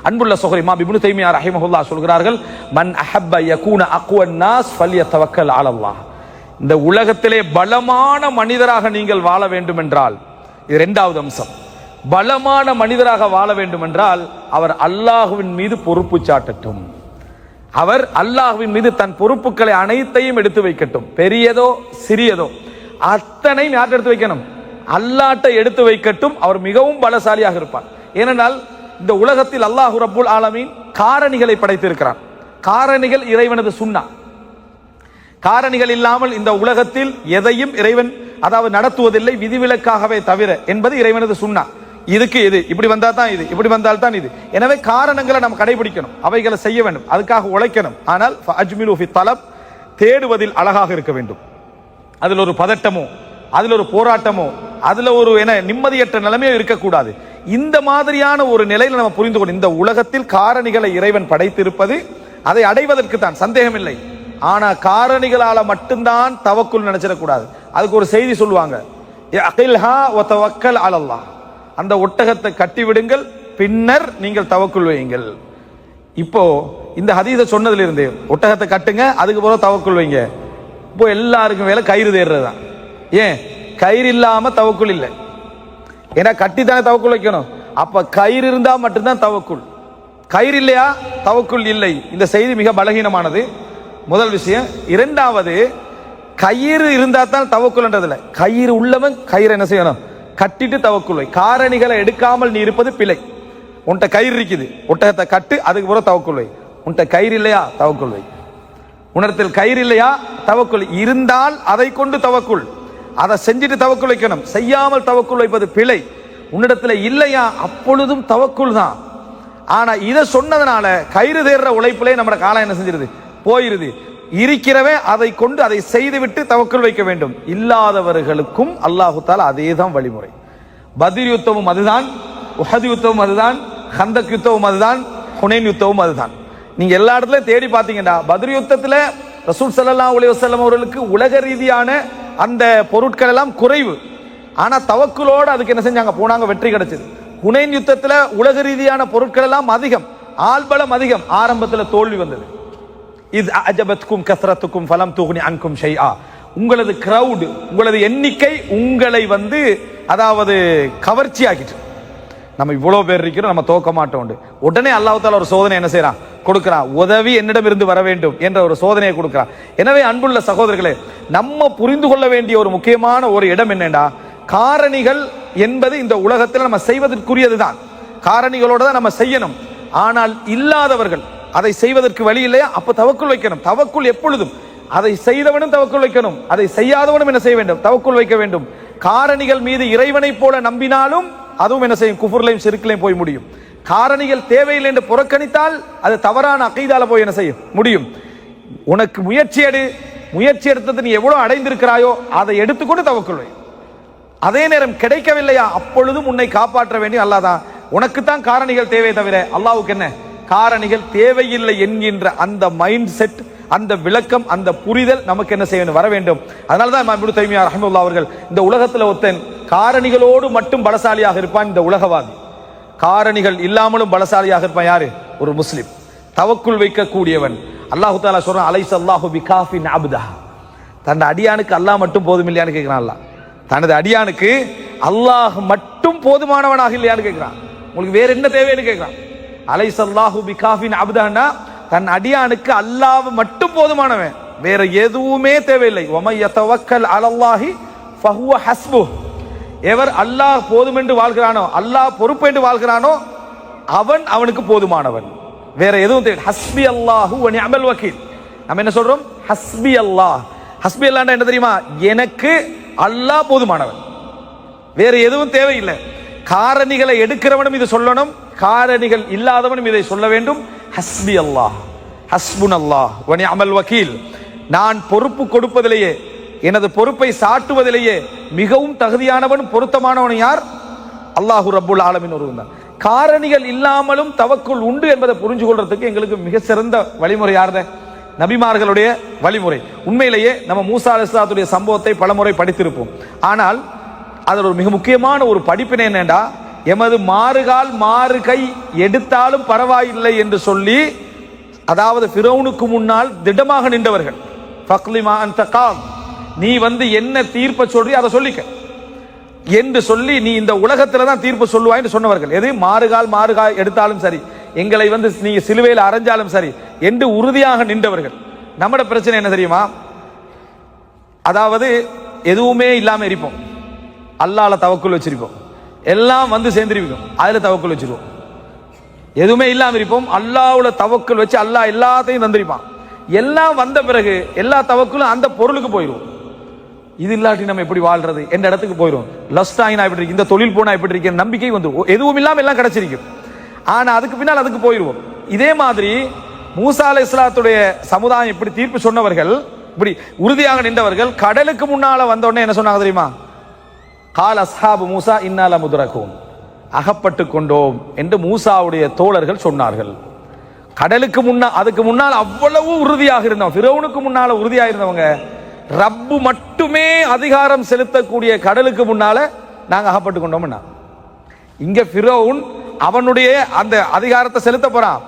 அன்புள்ள சகோதரி இமாம் இப்னு தைமியா ரஹிமஹுல்லாஹ் சொல்கிறார்கள், மன் அஹப்ப யகூன அக்வன் நாஸ் ஃபல்யதவக்கல் அலல்லாஹ். இந்த உலகத்திலே பலமான மனிதராக நீங்கள் வாழ வேண்டும் என்றால், இது இரண்டாவது அம்சம், பலமான மனிதராக வாழ வேண்டும் என்றால் அவர் அல்லாஹ்வின் மீது பொறுப்பு சாட்டட்டும். அவர் அல்லாஹ்வின் மீது தன் பொறுப்புகளை அனைத்தையும் எடுத்து வைக்கட்டும். பெரியதோ சிறியதோ அத்தனையும் யார்கிட்ட எடுத்து வைக்கணும்? அல்லாஹ்ட்ட எடுத்து வைக்கட்டும். அவர் மிகவும் பலசாலியாக இருப்பார். ஏனென்றால் இந்த உலகத்தில் அல்லாஹ் ரப்புல் ஆலமீன் காரணிகளை படைத்திருக்கிறார். காரணிகள் இறைவனது சுன்னா. காரணிகள் இல்லாமல் இந்த உலகத்தில் எதையும் இறைவன் நடத்துவதில்லை, விதிவிலக்காகவே தவிர என்பது இறைவனது சுன்னா. இதுக்கு இது இப்படி வந்தா தான் இது, இப்படி வந்தால் தான் இது. எனவே காரணங்களை நாம் கடைபிடிக்கணும், அவைகளை செய்ய வேண்டும், அதுக்காக உழைக்கணும். ஆனால் அஜ்மிலு ஃபி தலப், தேடுவதில் அழகாக இருக்க வேண்டும். அதில் ஒரு பதட்டமோ, அதில் ஒரு போராட்டமோ, அதுல ஒரு நிம்மதியற்ற நிலைமையோ இருக்கக்கூடாது. இந்த மாதிரியான ஒரு நிலையில நம்ம புரிந்து கொண்டு, இந்த உலகத்தில் காரணிகளை இறைவன் படைத்திருப்பது அதை அடைவதற்கு தான், சந்தேகம் இல்லை. ஆனா காரணிகளால மட்டும்தான் தவக்குல் நினைச்சிடக்கூடாது. அதுக்கு ஒரு செய்தி சொல்லுவாங்க, அகில்ஹா வ தவக்கல் அலல்லாஹ். அந்த ஒட்டகத்தை கட்டி விடுங்கள், பின்னர் நீங்கள் தவக்குல் வையுங்கள். இப்போ இந்த ஹதீஸை சொன்னதுல இருந்து ஒட்டகத்தை கட்டுங்க, அதுக்கு பிறகு தவக்குல் வைங்க. இப்போ எல்லாருக்கும் வேலை கயிறு தேடுறது தான். ஏன் கயிறு இல்லாம தவக்குல் இல்லை? ஏன்னா கட்டி தானே தவக்குல் வைக்கணும். அப்ப கயிறு இருந்தா மட்டும்தான் தவக்குல். கயிறு இல்லையா தவக்குல் இல்லை. இந்த செய்தி மிக பலகீனமானது, முதல் விஷயம். இரண்டாவது, கயிறு இருந்தா தான் தவக்குல்ன்றதுல, கயிறு உள்ளவன் கயிறு என்ன செய்யணும்? கட்டிட்டு தவக்குல் வை. காரணிகளை எடுக்காமல் நீ இருப்பது பிழை. உன்கிட்ட கயிறு இருக்குது, ஒட்டகத்தை கட்டு, அதுக்கு பிறகு தவக்குல் வை. உன்கிட்ட கயிறு இல்லையா தவக்குல் வை. உணர்த்தில் கயிறு இல்லையா தவக்குல் இருந்தால் அதை கொண்டு தவக்குல், அதை செஞ்சுட்டு தவக்குல் வைக்கணும். செய்யாமல் தவக்குல் வைப்பது பிழை. உன்னிடத்துல இல்லையா அப்பொழுதும் தவக்குல் தான். ஆனா இதை சொன்னதுனால கயிறு தேடுற உழைப்பிலே நம்ம காலம் என்ன செஞ்சிருது? போயிருது. இருக்கிறவே அதை கொண்டு அதை செய்துவிட்டு தவக்குல் வைக்க வேண்டும். இல்லாதவர்களுக்கும் அல்லாஹு தஆலா அதே தான் வழிமுறை. பத்ர் யுத்தமும் அதுதான், உஹத் யுத்தமும் அதுதான், கந்தக் யுத்தமும் அதுதான், ஹுனைன் யுத்தமும் அதுதான். நீங்க எல்லா இடத்துலயும் தேடி பாத்தீங்கன்னா, பத்ர் யுத்தத்துல ரசூல் ஸல்லல்லாஹு அலைஹி வஸல்லம் அவர்களுக்கு உலக ரீதியான அந்த பொருட்கள் எல்லாம் குறைவு. ஆனா தவக்குலோடு அதுக்கு என்ன செஞ்சாங்க? போனாங்க, வெற்றி கிடைச்சது. ஹுனைன் யுத்தத்துல உலக ரீதியான பொருட்கள் எல்லாம் அதிகம், ஆள்பலம் அதிகம். ஆரம்பத்துல தோல்வி வந்தது. இது அஜபத்கும் கஸ்ரத்துக்கும் ஃபலம் துக்னி அன்கும் ஷைஆ. உங்களது கிரவுட், உங்களது எண்ணிக்கை உங்களை கவர்ச்சி ஆக்கிட்டு, நம்ம இவ்வளவு பேர் இருக்கிறோம், நம்ம தோக்க மாட்டோம். உடனே அல்லாஹ் தஆலா ஒரு சோதனை என்ன செய்யறான்? கொடுக்கிறான். உதவி என்னிடம் இருந்து வர வேண்டும் என்ற ஒரு சோதனையை கொடுக்கிறான். எனவே அன்புள்ள சகோதரர்களே, நம்ம புரிந்து கொள்ள வேண்டிய ஒரு முக்கியமான ஒரு இடம் என்னன்னா, காரணிகள் என்பது இந்த உலகத்தில் நம்ம செய்வதற்குரியதுதான். காரணிகளோட தான் நம்ம செய்யணும். ஆனால் இல்லாதவர்கள் அதை செய்வதற்கு வழி இல்லையா? அப்ப தவக்குல் வைக்கணும். தவக்குல் எப்பொழுதும் அதை செய்தவனும் தவக்குல் வைக்கணும், அதை செய்யாதவனும் என்ன செய்ய வேண்டும்? தவக்குல் வைக்க வேண்டும். காரணிகள் மீது இறைவனை போல நம்பினாலும் அதுவும் என்ன செய்யும்? குஃபுர்லையும் ஷிர்க்லையும் போய் முடியும். காரணிகள் தேவையில்லை என்று புறக்கணித்தால் அது தவறான அகீதால போய் என்ன செய்யும்? முடியும். உனக்கு முயற்சி எடுத்தது நீ எவ்வளவு அடைந்திருக்கிறாயோ அதை எடுத்துக்கொண்டு தவக்குல் வை. அதே நேரம் கிடைக்கவில்லையா, அப்பொழுதும் உன்னை காப்பாற்ற வேண்டிய அல்லாஹ் தான். உனக்கு தான் காரணிகள் தேவை தவிர அல்லாஹ்வுக்கு என்ன காரணிகள் தேவையில்லை என்கின்ற அந்த மைண்ட் செட், அந்த விளக்கம், அந்த புரிதல் நமக்கு என்ன செய்ய வர வேண்டும். அதனாலதான் இமாம் இப்னு தைமியா ரஹ்மத்துல்லாஹி அவர்கள், இந்த உலகத்துல ஒருத்தன் காரணிகளோடு மட்டும் பலசாலியாக இருப்பான் இந்த உலகவாதி, காரணிகள் இல்லாமலும் பலசாலியாக இருப்பான் யாரு? ஒரு முஸ்லிம், தவக்குல் வைக்கக்கூடியவன். அல்லாஹு தஆலா சொல்றான், அலைஸ அல்லாஹு பிகாஃபின் அப்தஹ. தன் அடியானுக்கு அல்லாஹ் மட்டும் போதும் இல்லையான்னு கேட்கிறான். அல்லாஹ் தனது அடியானுக்கு அல்லாஹ் மட்டும் போதுமானவனாக இல்லையான்னு கேட்கிறான். உங்களுக்கு வேற என்ன தேவைன்னு கேட்கிறான். அலைஸ அல்லாஹு பிகாஃபின் அப்தஹனா, தன் அடியானுக்கு அல்லாஹ் மட்டும் போதுமானவன், வேற எதுவுமே தேவையில்லை. வமை யதவக்கல் அலல்லாஹி ஃபஹுவ ஹஸ்புஹ். எவர் அல்லாஹ் போதும் என்று வாழ்கிறானோ, அல்லாஹ் பொறுப்பு என்று வாழ்கிறானோ, அவனுக்கு போதுமானவன், வேற எதுவும் தேவை. ஹஸ்பி அல்லாஹு வ நிஅமல் வக்கீல். நம்ம என்ன சொல்றோம்? ஹஸ்பி அல்லாஹ். ஹஸ்பி அல்லாஹ்னா என்ன தெரியுமா? எனக்கு அல்லாஹ் போதுமானவன், வேற எதுவும் தேவையில்லை. காரணிகளை எடுக்கிறவனும் இது சொல்லணும், காரணிகள் இல்லாதவனும் இதை சொல்ல வேண்டும். ஹஸ்பி அல்லாஹ், ஹஸ்புன் அல்லாஹ் வ நிஅமல் வக்கீல். நான் பொறுப்பு கொடுப்பதிலேயே, எனது பொறுப்பை சாட்டுவதிலேயே மிகவும் தகுதியானவன், பொருத்தமானவன் யார்? அல்லாஹு ரப்புல் ஆலமீன் ஒருவன் தான். காரணிகள் இல்லாமலும் தவக்குல் உண்டு என்பதை புரிஞ்சு கொள்றதுக்கு எங்களுக்கு மிக சிறந்த வழிமுறை யார்த? நபிமார்களுடைய வழிமுறை. உண்மையிலேயே நம்ம மூசா அலைஹிஸ்ஸலாத்துடைய சம்பவத்தை பலமுறை படித்திருப்போம். ஆனால் அதில் ஒரு மிக முக்கியமான ஒரு படிப்பினை என்னண்டா, எமது மாறுகால் மாறு கை எடுத்தாலும் பரவாயில்லை என்று சொல்லி, அதாவது ஃபிரௌனுக்கு முன்னால் திடமாக நின்றவர்கள். ஃபக்லிமா அன்த காம், நீ வந்து என்ன தீர்ப்பை சொல்றி அதை சொல்லிக்க என்று சொல்லி, நீ இந்த உலகத்துல தான் தீர்ப்பு சொல்லுவாய் என்று சொன்னவர்கள். எது மாறுகால் எடுத்தாலும் சரி, எங்களை வந்து நீ சிலுவையில் அரைஞ்சாலும் சரி என்று உறுதியாக நின்றவர்கள். நம்மட பிரச்சனை என்ன தெரியுமா? அதாவது எதுவுமே இல்லாம இருப்போம், அல்லாஹ்ல தவக்குல் வச்சிருப்போம், எல்லாம் வந்து சேர்ந்திருப்போம், அதுல தவக்குல் வச்சிருவோம். எதுவுமே இல்லாம இருப்போம், அல்லாஹ்வுல தவக்குல் வச்சு அல்லாஹ் எல்லாத்தையும் தந்திருப்பான். எல்லாம் வந்த பிறகு எல்லா தவக்குலும் அந்த பொருளுக்கு போயிடும். இது இல்லாட்டி நம்ம எப்படி வாழ்றது என்ற இடத்துக்கு போயிடும். லஸ்ட் ஆகினா எப்படி இருக்கு, இந்த தொழில் போனா எப்படி இருக்கு, நம்பிக்கை வந்து எதுவும் இல்லாம எல்லாம் கிடைச்சிருக்கும். ஆனா அதுக்கு பின்னால் அதுக்கு போயிடுவோம். இதே மாதிரி மூசா அலைஹிஸ்ஸலாத்துடைய சமுதாயம் இப்படி தீர்ப்பு சொன்னவர்கள், இப்படி உறுதியாக நின்றவர்கள், கடலுக்கு முன்னால வந்த உடனே என்ன சொன்னாங்க தெரியுமா? கால் அஸ்ஹாபு மூசா இன்னா லமுத்ரகூன், அகப்பட்டு கொண்டோம் என்று மூசாவுடைய தோழர்கள் சொன்னார்கள். கடலுக்கு அதுக்கு முன்னால் அவ்வளவு உறுதியாக இருந்தவங்க, ஃபிரௌனுக்கு முன்னால உறுதியாக இருந்தவங்க, ரப்பு மட்டுமே அதிகாரம் செலுத்தக்கூடிய கடலுக்கு முன்னால நாங்க அகப்பட்டு கொண்டோம்னா, இங்க ஃபிரௌன் அவனுடைய அந்த அதிகாரத்தை செலுத்த போறான்.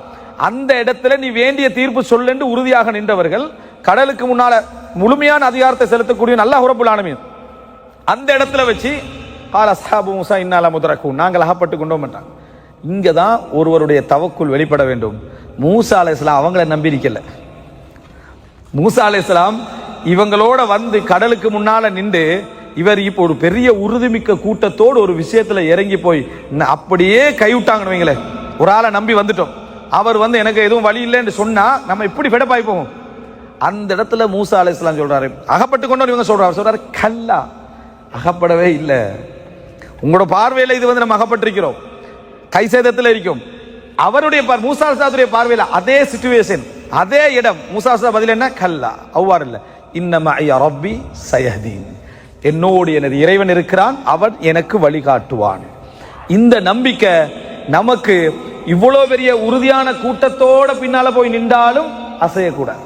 அந்த இடத்துல நீ வேண்டிய தீர்ப்பு சொல்லு உறுதியாக நின்றவர்கள், கடலுக்கு முன்னால முழுமையான அதிகாரத்தை செலுத்தக்கூடிய அல்லாஹ் ரப்புல் ஆலமீன் அந்த இடத்துல வச்சு கால அஸ்ஹாபு மூசா இன்னா லமுத்ரகூன், நாங்கள் அகப்பட்டு கொண்டோம் என்றாங்க. இங்க தான் ஒருவருடைய தவக்குல் வெளிப்பட வேண்டும். மூசா அலைஹிஸ்ஸலாம் அவங்கள நம்பி இருக்கல. மூசா அலைஹிஸ்ஸலாம் இவங்களோட வந்து கடலுக்கு முன்னால நின்று, இவர் இப்போ ஒரு பெரிய உறுதிமிக்க கூட்டத்தோடு ஒரு விஷயத்துல இறங்கி போய் அப்படியே கைவிட்டாங்கன்னு வைங்களேன். ஒரு ஆளை நம்பி வந்துட்டோம், அவர் வந்து எனக்கு எதுவும் வழி இல்லைன்னு சொன்னா நம்ம இப்படி ஃபெடப்பாய் போவோம். அந்த இடத்துல மூசா அலைஹிஸ்ஸலாம் சொல்றாரு, அகப்பட்டு கொண்டு இவங்க சொல்றாரு கல்லா, அகப்படவே இல்லை. உங்களோட பார்வையில இது வந்து நம்ம அகப்பட்டிருக்கிறோம், கை சேதத்தில் இருக்கும். அவருடைய மூசா அலைஹிஸ்ஸலாத்துடைய பார்வையில அதே சிச்சுவேஷன், அதே இடம். மூசா அலைஹிஸ்ஸலாம் பதில் என்ன? கல்லா, அவ்வாறு இல்லை. இன்னமா யா ரப்பி சயஹ்தீன், என்னோடு எனது இறைவன் இருக்கிறான், அவன் எனக்கு வழிகாட்டுவான். இந்த நம்பிக்கை நமக்கு இவ்வளவு பெரிய உறுதியான கூட்டத்தோட பின்னால போய் நின்றாலும் அசையக்கூடாது.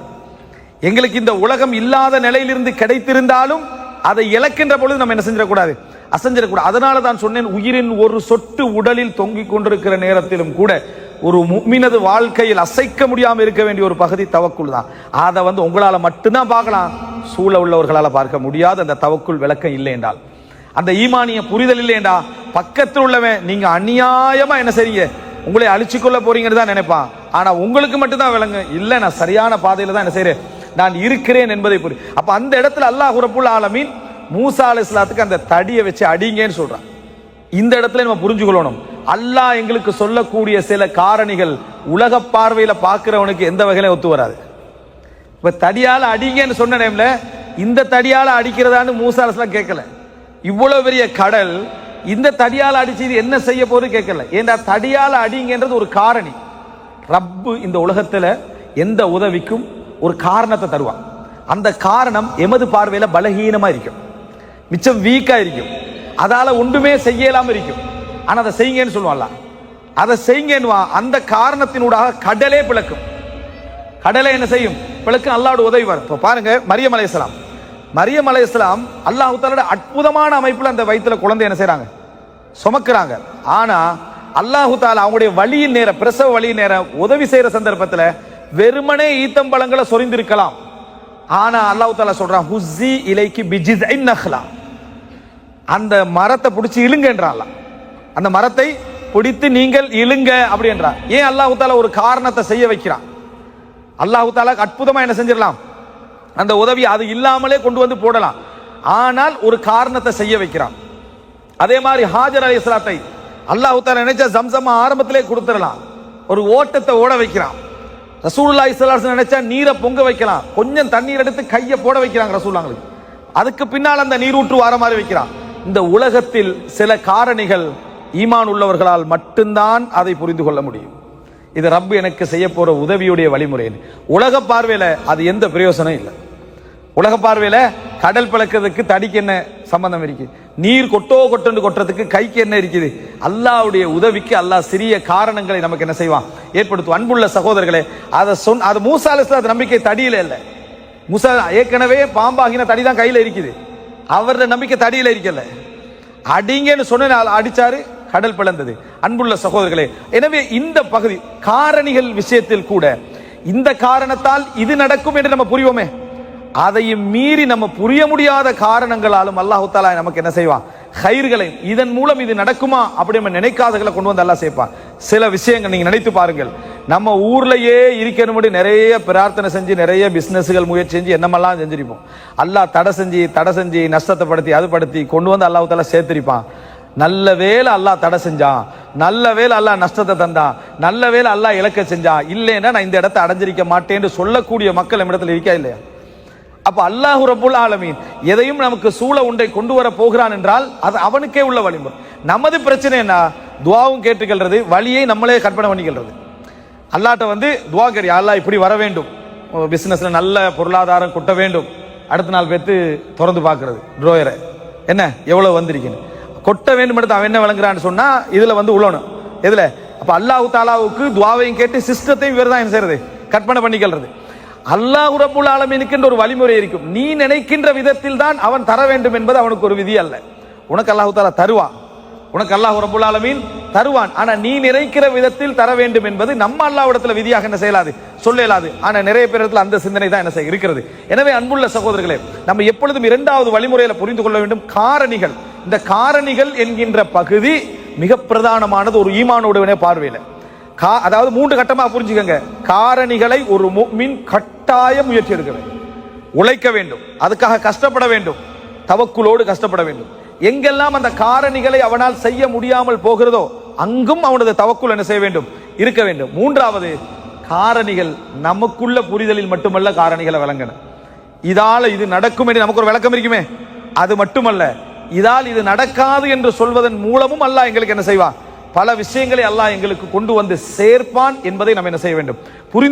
எங்களுக்கு இந்த உலகம் இல்லாத நிலையிலிருந்து கிடைத்திருந்தாலும் அதை இழக்கின்ற பொழுது நம்ம என்ன செஞ்சிடக்கூடாது, அசைஞ்சிடக்கூடாது. அதனால தான் சொன்னேன், உயிரின் ஒரு சொட்டு உடலில் தொங்கிக் கொண்டிருக்கிற நேரத்திலும் கூட ஒரு முஃமினது வாழ்க்கையில் அசைக்க முடியாமல் இருக்க வேண்டிய ஒரு பகுதி தவக்குல் தான். அதை வந்து உங்களால மட்டும்தான் பார்க்கலாம், சூழ உள்ளவர்களால் பார்க்க முடியாது. அந்த தவக்குல் விளக்கம் இல்லை என்றால், அந்த ஈமானிய புரிதல் இல்லை என்றா, பக்கத்தில் உள்ளவன் நீங்க அநியாயமா என்ன செய்றீங்க, உங்களை அழிச்சுக்கொள்ள போறீங்கன்னு தான் நினைப்பான். ஆனா உங்களுக்கு மட்டும்தான் விளங்கு, இல்ல நான் சரியான பாதையில தான் என்ன செய்றேன், நான் இருக்கிறேன் என்பதை புரி. அப்ப அந்த இடத்துல அல்லாஹ் ரப்புல் ஆலமீன் மூசா அலைஹிஸ்ஸலாத்துக்கு அந்த தடியை வச்சு அடிங்கன்னு சொல்றான். இந்த இடத்துல நம்ம புரிஞ்சுக்கொள்ளணும், அல்லாஹ் எங்களுக்கு சொல்லக்கூடிய சில காரணிகள் உலக பார்வையில பார்க்கிறவனுக்கு எந்த வகையில ஒத்து வராது. இப்ப தடியால அடிங்கன்னு சொன்ன டைம்ல இந்த தடியால அடிக்கிறதான்னு மூசா அலைஹிஸ்ஸலாம் கேட்கல. இவ்வளவு பெரிய கடல், இந்த தடியால அடிச்சு என்ன செய்ய போது கேட்கல. ஏன்னா தடியால அடிங்கன்றது ஒரு காரணி. ரப்பு இந்த உலகத்துல எந்த உதவிக்கும் ஒரு காரணத்தை தருவான். அந்த காரணம் எமது பார்வையில பலகீனமா இருக்கும், மிச்சம் வீக்கா இருக்கும், அதால ஒன்றுமே செய்யலாம இருக்கும். ஆனா அதை செய்யுங்கன்னு சொல்லுவான்ல, அதை செய்யுங்கன்னு அந்த காரணத்தினூடாக கடலே பிளக்கும். கடலை என்ன செய்யும், பிளக்கும். அல்லாஹ்வுடைய உதவி வரும். இப்போ பாருங்க, மரியம் அலைஹிஸ்ஸலாம் அல்லாஹ் தஆலா அற்புதமான அமைப்புல அந்த வயிற்றுல குழந்தை என்ன செய்றாங்க, சுமக்குறாங்க. ஆனா அல்லாஹ் தஆலா அவங்களுடைய வலியின் நேரம், பிரசவ வலியின் நேரம் உதவி செய்யற சந்தர்ப்பத்துல வெறுமனே ஈத்தம்பழங்களை சொரிந்திருக்கலாம். ஆனா அல்லாஹ் தஆலா சொல்றான், ஹுஸி இலைக்கி பிஜிஸ்இன் நஹ்லா, அந்த மரத்தை பிடிச்சி இழுங்கன்றான். அந்த மரத்தை பிடித்து நீங்கள் இழுங்க அப்படி என்றார். ஏன் அல்லாஹ் தஆலா ஒரு காரணத்தை செய்ய வைக்கிறான். அல்லாஹ் தஆலா அற்புதமா என்ன செஞ்சிடலாம், அந்த உதவி அது இல்லாமலே கொண்டு வந்து போடலாம். ஆனால் ஒரு காரணத்தை செய்ய வைக்கிறான். அதே மாதிரி ஹாஜர் அலைஹிஸ்ஸலாத்தை அல்லாஹ் தஆலா நினைச்ச ஜம்சம் ஆரம்பத்திலே கொடுத்துடலாம், ஒரு ஓட்டத்தை ஓட வைக்கிறான். ரசூலுல்லாஹி ஸல்லல்லாஹு அலைஹி வஸல்லம் நினைச்சா நீரை பொங்க வைக்கலாம், கொஞ்சம் தண்ணீர் எடுத்து கையை போட வைக்கிறாங்க ரசூலுல்லாஹ்ங்களுக்கு, அதுக்கு பின்னால் அந்த நீரூற்று வர மாதிரி வைக்கிறான். இந்த உலகத்தில் சில காரணிகள் ஈமான் உள்ளவர்களால் மட்டும்தான் அதை புரிந்து கொள்ள முடியும். இது ரப்பு எனக்கு செய்ய போற உதவியுடைய வழிமுறை. உலக பார்வையில அது எந்த பிரயோசனம் இல்லை. உலக பார்வையில கடல் பிளக்கிறதுக்கு தடிக்கு என்ன சம்பந்தம் இருக்கு, நீர் கொட்டோன்னு கொட்டுறதுக்கு கைக்கு என்ன இருக்குது. அல்லாஹ்வுடைய உதவிக்கு அல்லாஹ் சிறிய காரணங்களை நமக்கு என்ன செய்வான், ஏற்படுத்தும். அன்புள்ள சகோதரர்களே, அது மூசா அலைஹிஸ்ஸலாம் நம்பிக்கை தடியில இல்லை. மூசா ஏற்கனவே பாம்பாகின தடி தான் கையில இருக்குது, அவரது நம்பிக்கை தடியில இருக்கல. அடிங்கன்னு சொன்ன அடிச்சாரு, கடல் பிளந்தது. அன்புள்ள சகோதரர்களே, எனவே இந்த பகுதி காரணிகள் விஷயத்தில் கூட இந்த காரணத்தால் இது நடக்கும் என்று நம்ம புரிவோமே, அதையும் மீறி நம்ம புரிய முடியாத காரணங்களாலும் அல்லாஹ் தஆலா நமக்கு என்ன செய்வான், ஹைர்களை இதன் மூலம் இது நடக்குமா அப்படி நம்ம நினைக்காதகளை கொண்டு வந்து அல்லாஹ் சேர்ப்பான். சில விஷயங்கள் நீங்க நினைத்து பாருங்கள், நம்ம ஊர்லயே இருக்கணும்படி நிறைய பிரார்த்தனை செஞ்சு நிறைய பிசினஸ்கள் முயற்சி செஞ்சு என்னமெல்லாம் செஞ்சிருப்போம். அல்லாஹ் தடை செஞ்சு நஷ்டத்தை படுத்தி அது படுத்தி கொண்டு வந்து அல்லாஹ் தஆலா சேர்த்திருப்பான். நல்ல வேலை அல்லாஹ் தடை செஞ்சான், நல்ல வேலை அல்லாஹ் நஷ்டத்தை தந்தான், நல்ல வேலை அல்லாஹ் இழக்க செஞ்சான், இல்லைன்னா நான் இந்த இடத்தை அடைஞ்சிருக்க மாட்டேன்னு சொல்லக்கூடிய மக்கள் நம்ம இடத்துல இருக்கா இல்லையா? அப்ப அல்லாஹ் ரப்புல் ஆலமீன் எதையும் நமக்கு சூழ உண்டை கொண்டு வர போகிறான் என்றால் அது அவனுக்கே உள்ள வழிமுறை. நமது பிரச்சனை என்ன, துவாவும் கேட்டுக்கிறது, வழியை நம்மளே கற்பனை பண்ணிக்கிறது. அல்லாட்ட வந்து துவா கேட்க, அல்லாஹ் இப்படி வர வேண்டும், பிசினஸ்ல நல்ல பொருளாதாரம் கொட்ட வேண்டும், அடுத்த நாள் பேத்து திறந்து பார்க்கிறது ட்ரோயரை, என்ன எவ்வளவு வந்திருக்கேன்னு கொட்ட வேண்டும் எடுத்து அவன் என்ன விளங்குறான்னு சொன்னா இதுல வந்து உள்ளணும் எதுல. அப்ப அல்லாஹ் தாலாவுக்கு துவாவையும் கேட்டு சிஸ்டத்தையும் இவர் தான் என்ன செய்யறது, கற்பனை பண்ணிக்கிறது. அல்லாஹ் ரப்புல் ஆலமீனுக்கு என்ற ஒரு வழிமுறை இருக்கும். நீ நினைக்கின்ற விதத்தில் தான் அவன் தர வேண்டும் என்பது அவனுக்கு ஒரு விதி அல்ல. உனக்கு அல்லாஹ் தஆலா தருவான், உனக்கு அல்லாஹ் ரப்புல் ஆலமீன் தருவான். ஆனா நீ நினைக்கிற விதத்தில் தர வேண்டும் என்பது நம்ம அல்லாஹ்விடத்துல விதியாக என்ன செய்யலாது, சொல்லலாது. ஆனா நிறைய பேரிடத்துல அந்த சிந்தனை தான் என்ன செய்ய இருக்கிறது. எனவே அன்புள்ள சகோதரர்களே, நம்ம எப்பொழுதும் இரண்டாவது வழிமுறையில புரிந்து கொள்ள வேண்டும் காரணிகள். இந்த காரணிகள் என்கின்ற பகுதி மிக பிரதானமானது ஒரு ஈமானுடைய பார்வையில. அதாவது 3 கட்டமா புரிஞ்சுக்கங்க. காரணிகளை ஒரு முஃமின் கட்டாயம் முயற்சி எடுக்க வேண்டும், உழைக்க வேண்டும், அதுக்காக கஷ்டப்பட வேண்டும், தவக்குலோடு கஷ்டப்பட வேண்டும். எங்கெல்லாம் அந்த காரணிகளை அவனால் செய்ய முடியாமல் போகிறதோ அங்கும் அவனது தவக்குல் என்ன செய்ய வேண்டும், இருக்க வேண்டும். 3வது, காரணிகள் நமக்குள்ள புரிதலில் மட்டுமல்ல காரணிகளை விளங்கணும். இதால இது நடக்கும் என்று நமக்கு ஒரு விளக்கம் இருக்குமே, அது மட்டுமல்ல, இதால் இது நடக்காது என்று சொல்வதன் மூலமும் அல்லாஹ் எங்களுக்கு என்ன செய்வான், பல விஷயங்களை அல்லாஹ் எங்களுக்கு கொண்டு வந்து சேர்ப்பான் என்பதை நாம் என்ன செய்ய வேண்டும், புரிந்து